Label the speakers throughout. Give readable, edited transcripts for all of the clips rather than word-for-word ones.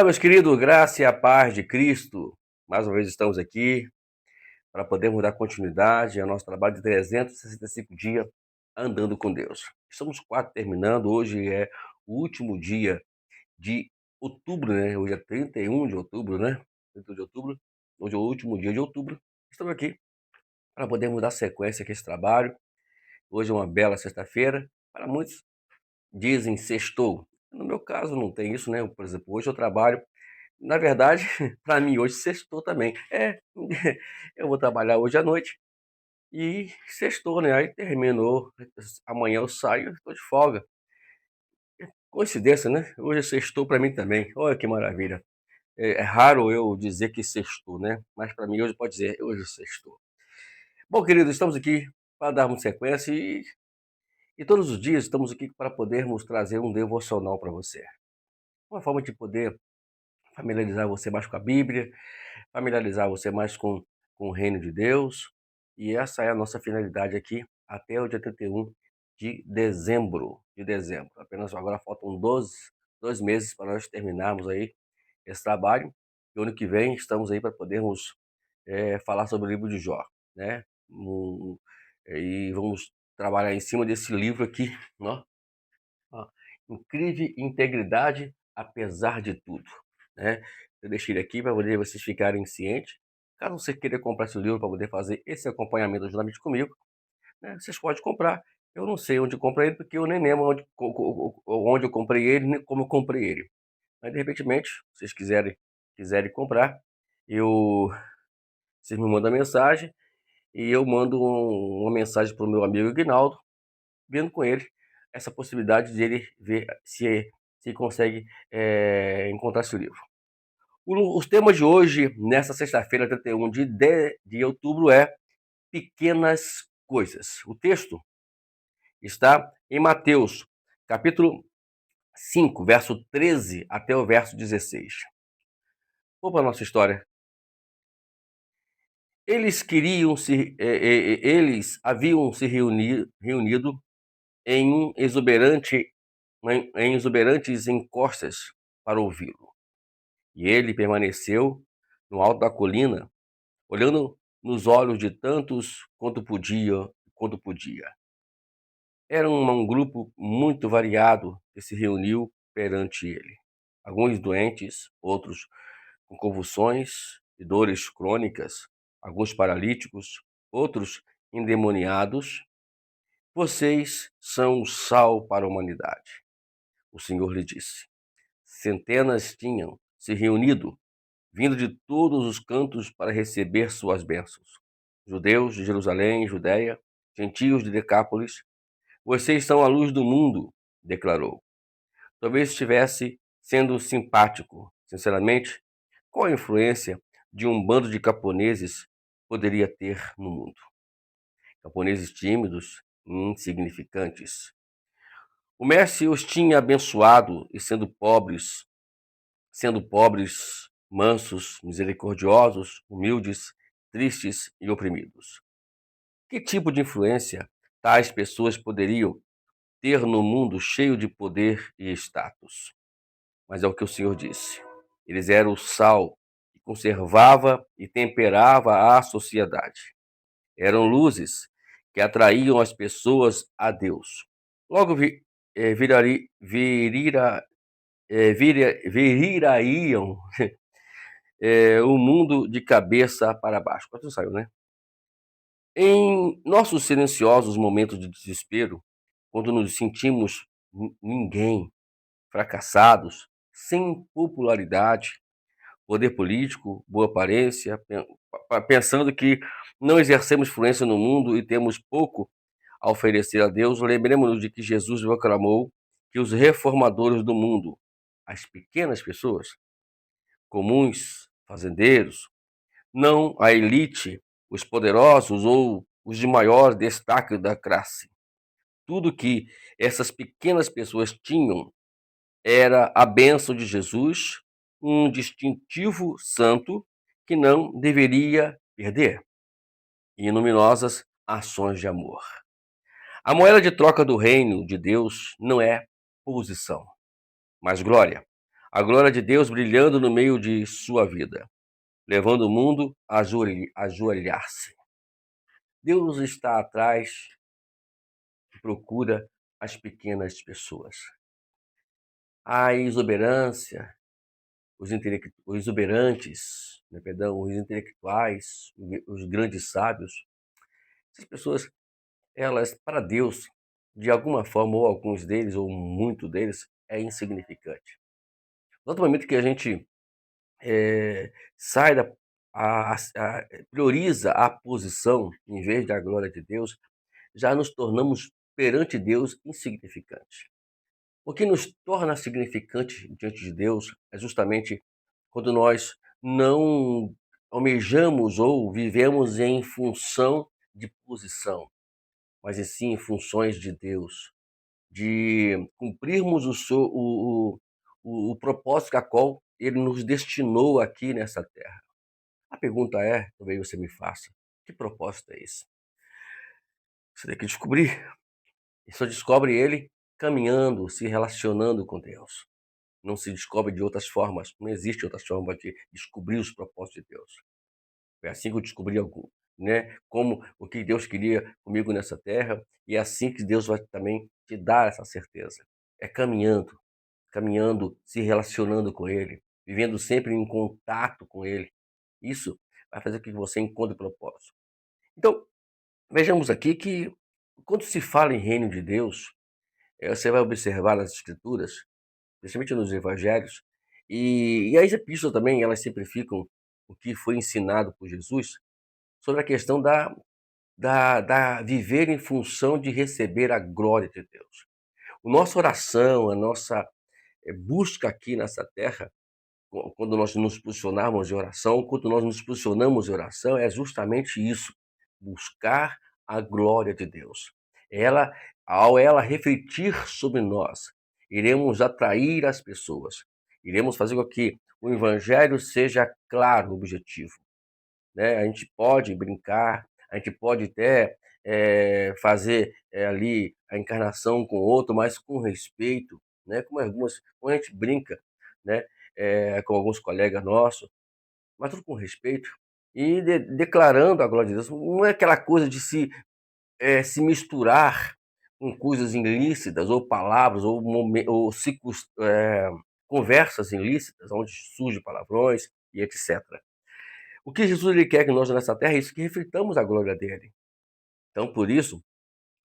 Speaker 1: Olá, meus queridos, graça e a paz de Cristo. Mais uma vez estamos aqui para podermos dar continuidade ao nosso trabalho de 365 dias andando com Deus. Estamos quase terminando, hoje é o último dia de outubro, né? Hoje é 31 de outubro, né? 31 de outubro, hoje é o último dia de outubro. Estamos aqui para podermos dar sequência a esse trabalho. Hoje é uma bela sexta-feira. Para muitos dizem sextou. No meu caso não tem isso, né? Por exemplo, hoje eu trabalho. Na verdade, para mim hoje sextou também. Eu vou trabalhar hoje à noite e sextou, né? Aí terminou, amanhã eu saio, estou de folga. Coincidência, né? Hoje sextou para mim também. Olha que maravilha. É raro eu dizer que sextou, né? Mas para mim hoje pode dizer, hoje sextou. Bom, queridos, estamos aqui para darmos sequência e todos os dias estamos aqui para podermos trazer um devocional para você. Uma forma de poder familiarizar você mais com a Bíblia, familiarizar você mais com o reino de Deus. E essa é a nossa finalidade aqui até o dia 31 de dezembro. Apenas agora faltam 2 meses para nós terminarmos aí esse trabalho. E o ano que vem estamos aí para podermos falar sobre o livro de Jó, né? E vamos trabalhar em cima desse livro aqui, ó. Ó, Incrível integridade apesar de tudo, né? Eu deixei ele aqui para poder vocês ficarem cientes. Caso você queira comprar esse livro para poder fazer esse acompanhamento juntamente comigo, né? Vocês podem comprar. Eu não sei onde comprar ele, porque eu nem lembro onde eu comprei ele, nem como eu comprei ele. Mas, de repente, se vocês quiserem comprar, eu, vocês me mandam mensagem e eu mando uma mensagem para o meu amigo Ignaldo, vendo com ele essa possibilidade de ele ver se consegue encontrar esse livro. Os temas de hoje, nessa sexta-feira, 31 de outubro, é pequenas coisas. O texto está em Mateus, capítulo 5, verso 13 até o verso 16. Vamos para a nossa história. Eles haviam se reunido em exuberantes encostas para ouvi-lo. E ele permaneceu no alto da colina, olhando nos olhos de tantos quanto podia. Era um grupo muito variado que se reuniu perante ele. Alguns doentes, outros com convulsões e dores crônicas, alguns paralíticos, outros endemoniados. Vocês são o sal para a humanidade, o Senhor lhe disse. Centenas tinham se reunido, vindo de todos os cantos para receber suas bênçãos. Judeus de Jerusalém, Judéia, gentios de Decápolis, vocês são a luz do mundo, declarou. Talvez estivesse sendo simpático. Sinceramente, qual a influência de um bando de camponeses poderia ter no mundo? Camponeses tímidos, insignificantes. O mestre os tinha abençoado e sendo pobres, mansos, misericordiosos, humildes, tristes e oprimidos. Que tipo de influência tais pessoas poderiam ter no mundo cheio de poder e status? Mas é o que o Senhor disse. Eles eram o sal que conservava e temperava a sociedade. Eram luzes que atraíam as pessoas a Deus. Logo virariam o mundo de cabeça para baixo. Quase não saiu, né? Em nossos silenciosos momentos de desespero, quando nos sentimos ninguém, fracassados, sem popularidade, poder político, boa aparência, pensando que não exercemos influência no mundo e temos pouco a oferecer a Deus, lembremos-nos de que Jesus proclamou que os reformadores do mundo, as pequenas pessoas, comuns, fazendeiros, não a elite, os poderosos ou os de maior destaque da classe. Tudo que essas pequenas pessoas tinham era a bênção de Jesus, um distintivo santo que não deveria perder, e luminosas ações de amor. A moeda de troca do reino de Deus não é posição, mas glória. A glória de Deus brilhando no meio de sua vida, levando o mundo a ajoelhar-se. Deus está atrás e procura as pequenas pessoas. A exuberância, os exuberantes, né, perdão, os intelectuais, os grandes sábios, essas pessoas, elas, para Deus, de alguma forma, ou alguns deles, ou muito deles, é insignificante. No momento que a gente sai prioriza a posição em vez da glória de Deus, já nos tornamos perante Deus insignificantes. O que nos torna significante diante de Deus é justamente quando nós não almejamos ou vivemos em função de posição, mas e sim em funções de Deus, de cumprirmos o propósito a qual Ele nos destinou aqui nessa terra. A pergunta é, talvez você me faça, que propósito é esse? Você tem que descobrir. E só descobre ele caminhando, se relacionando com Deus. Não se descobre de outras formas. Não existe outras formas de descobrir os propósitos de Deus. Foi assim que eu descobri algum, né? Como o que Deus queria comigo nessa terra, e é assim que Deus vai também te dar essa certeza. É caminhando, caminhando, se relacionando com Ele, vivendo sempre em contato com Ele. Isso vai fazer com que você encontre propósito. Então, vejamos aqui que quando se fala em reino de Deus, você vai observar nas escrituras, principalmente nos evangelhos, e as epístolas também, elas simplificam o que foi ensinado por Jesus sobre a questão da viver em função de receber a glória de Deus. A nossa oração, a nossa busca aqui nessa terra, quando nós nos posicionarmos em oração, quando nós nos posicionamos em oração, é justamente isso, buscar a glória de Deus. Ao ela refletir sobre nós, iremos atrair as pessoas, iremos fazer com que o evangelho seja claro, objetivo, né? A gente pode brincar, a gente pode até fazer ali a encarnação com o outro, mas com respeito, né? Como a gente brinca, né? Com alguns colegas nossos, mas tudo com respeito e declarando a glória de Deus. Não é aquela coisa de se misturar com coisas ilícitas ou palavras ou conversas ilícitas, onde surgem palavrões e etc. O que Jesus ele quer que nós nessa terra é isso, que reflitamos a glória dele. Então, por isso,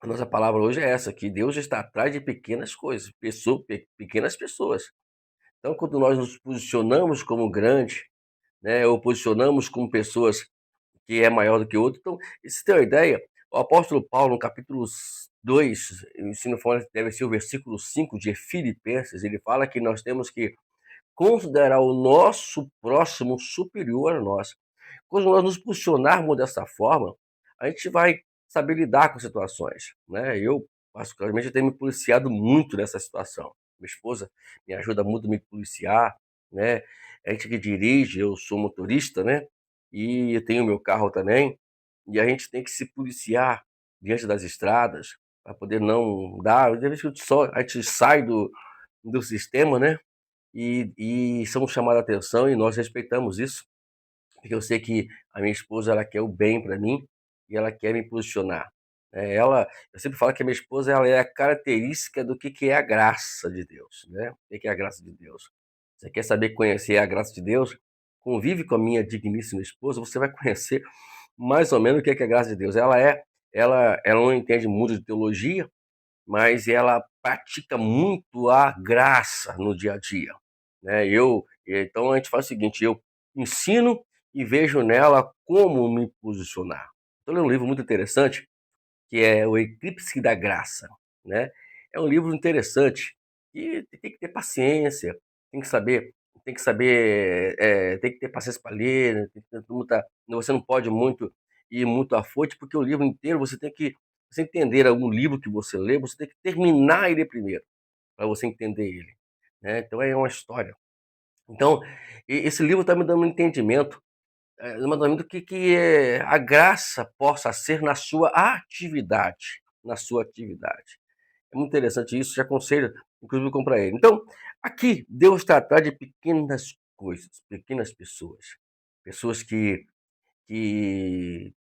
Speaker 1: a nossa palavra hoje é essa, que Deus está atrás de pequenas coisas, pequenas pessoas. Então, quando nós nos posicionamos como grande, né, ou posicionamos como pessoas que é maior do que outro, então, se tem uma ideia, o apóstolo Paulo, no capítulo 2, se não for, deve ser o versículo 5 de Filipenses, ele fala que nós temos que considerar o nosso próximo superior a nós. Quando nós nos posicionarmos dessa forma, a gente vai saber lidar com situações, né? Eu, particularmente, tenho me policiado muito nessa situação. Minha esposa me ajuda muito a me policiar, né? A gente que dirige, eu sou motorista, né? E eu tenho meu carro também, e a gente tem que se policiar diante das estradas para poder não dar. De vez que a gente sai do sistema, né? E somos chamados a atenção e nós respeitamos isso, porque eu sei que a minha esposa ela quer o bem para mim e ela quer me posicionar. Eu sempre falo que a minha esposa ela é a característica do que é a graça de Deus, né? O que é a graça de Deus? Você quer saber conhecer a graça de Deus? Convive com a minha digníssima esposa, você vai conhecer mais ou menos o que é a graça de Deus. Ela não entende muito de teologia, mas ela pratica muito a graça no dia a dia, né? Então a gente faz o seguinte, eu ensino e vejo nela como me posicionar. Estou lendo um livro muito interessante, que é O Eclipse da Graça, né? É um livro interessante e tem que ter paciência, tem que saber, tem que ter paciência para ler, né? Você não pode muito ir muito à fonte, porque o livro inteiro você entender algum livro que você lê, você tem que terminar ele primeiro, para você entender ele, né? Então é uma história. Então, esse livro está me dando um entendimento, do que a graça possa ser na sua atividade, na sua atividade. É muito interessante isso, te aconselho, inclusive, comprar ele. Então, Aqui, Deus está atrás de pequenas coisas, pequenas pessoas. Pessoas que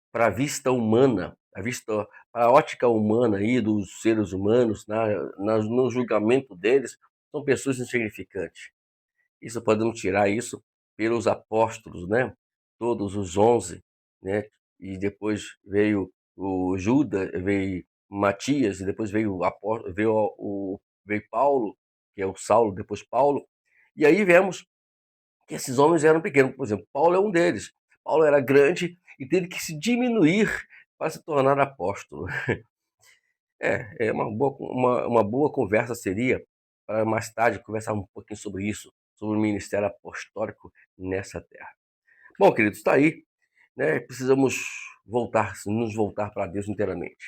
Speaker 1: para a vista humana, para a ótica humana aí dos seres humanos, no julgamento deles, são pessoas insignificantes. Isso podemos tirar isso pelos apóstolos, né? Todos os 11, né? E depois veio o Judas, veio Matias, e depois veio o apóstolo, veio Paulo, que é o Saulo, depois Paulo. E aí vemos que esses homens eram pequenos. Por exemplo, Paulo é um deles. Paulo era grande e teve que se diminuir para se tornar apóstolo. É uma boa conversa seria para mais tarde conversar um pouquinho sobre isso, sobre o ministério apostólico nessa terra. Bom, queridos, está aí, né? Precisamos nos voltar para Deus inteiramente,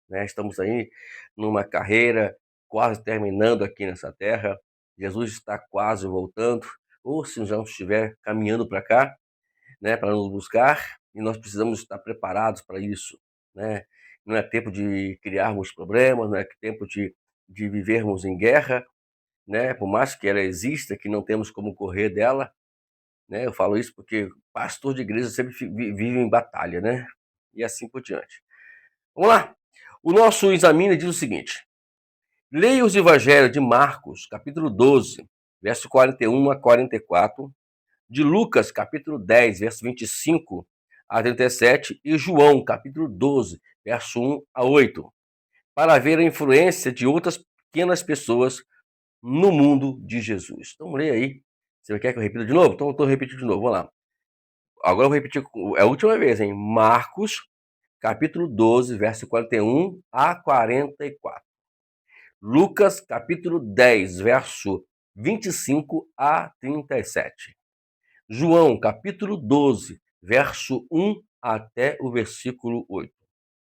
Speaker 1: né? Estamos aí numa carreira quase terminando aqui nessa terra. Jesus está quase voltando, ou se já estiver caminhando para cá, né, para nos buscar, e nós precisamos estar preparados para isso, né? Não é tempo de criarmos problemas, não é tempo de vivermos em guerra, né? Por mais que ela exista, que não temos como correr dela, né? Eu falo isso porque pastor de igreja sempre vive em batalha, né? E assim por diante. Vamos lá. O nosso exame diz o seguinte: leia os evangelhos de Marcos, capítulo 12, verso 41 a 44, de Lucas, capítulo 10, verso 25 a 37, e João, capítulo 12, verso 1 a 8, para ver a influência de outras pequenas pessoas no mundo de Jesus. Então, leia aí. Você quer que eu repita de novo? Então, eu estou repetindo de novo. Vamos lá. Agora eu vou repetir, é a última vez, hein? Marcos, capítulo 12, verso 41 a 44. Lucas, capítulo 10, verso 25 a 37. João, capítulo 12, verso 1 até o versículo 8.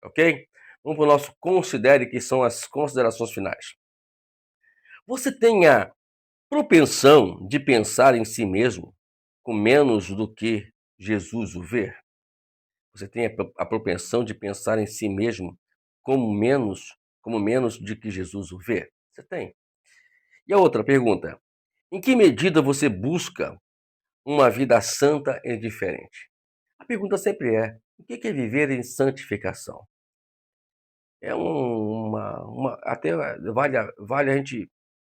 Speaker 1: Ok? Vamos para o nosso considere, que são as considerações finais. Você tem a propensão de pensar em si mesmo com menos do que Jesus o vê? Você tem a propensão de pensar em si mesmo como menos de que Jesus o vê? Você tem. E a outra pergunta: em que medida você busca uma vida santa e diferente? A pergunta sempre é: o que é viver em santificação? É até vale a gente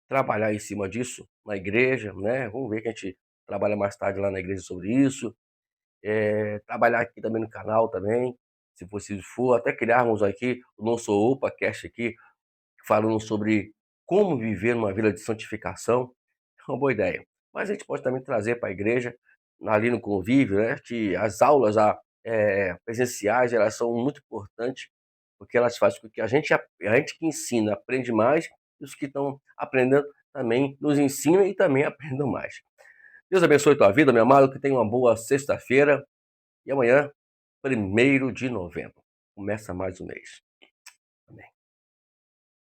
Speaker 1: trabalhar em cima disso na igreja, né? Vamos ver que a gente trabalha mais tarde lá na igreja sobre isso. Trabalhar aqui também no canal também, se possível for, até criarmos aqui o nosso OpaCast aqui, falando sobre como viver uma vida de santificação. É uma boa ideia. Mas a gente pode também trazer para a igreja, ali no convívio, né, que as aulas presenciais, elas são muito importantes, porque elas fazem com que a gente que ensina aprende mais, e os que estão aprendendo também nos ensinam e também aprendam mais. Deus abençoe a tua vida, meu amado, que tenha uma boa sexta-feira, e amanhã, 1º de novembro, começa mais um mês.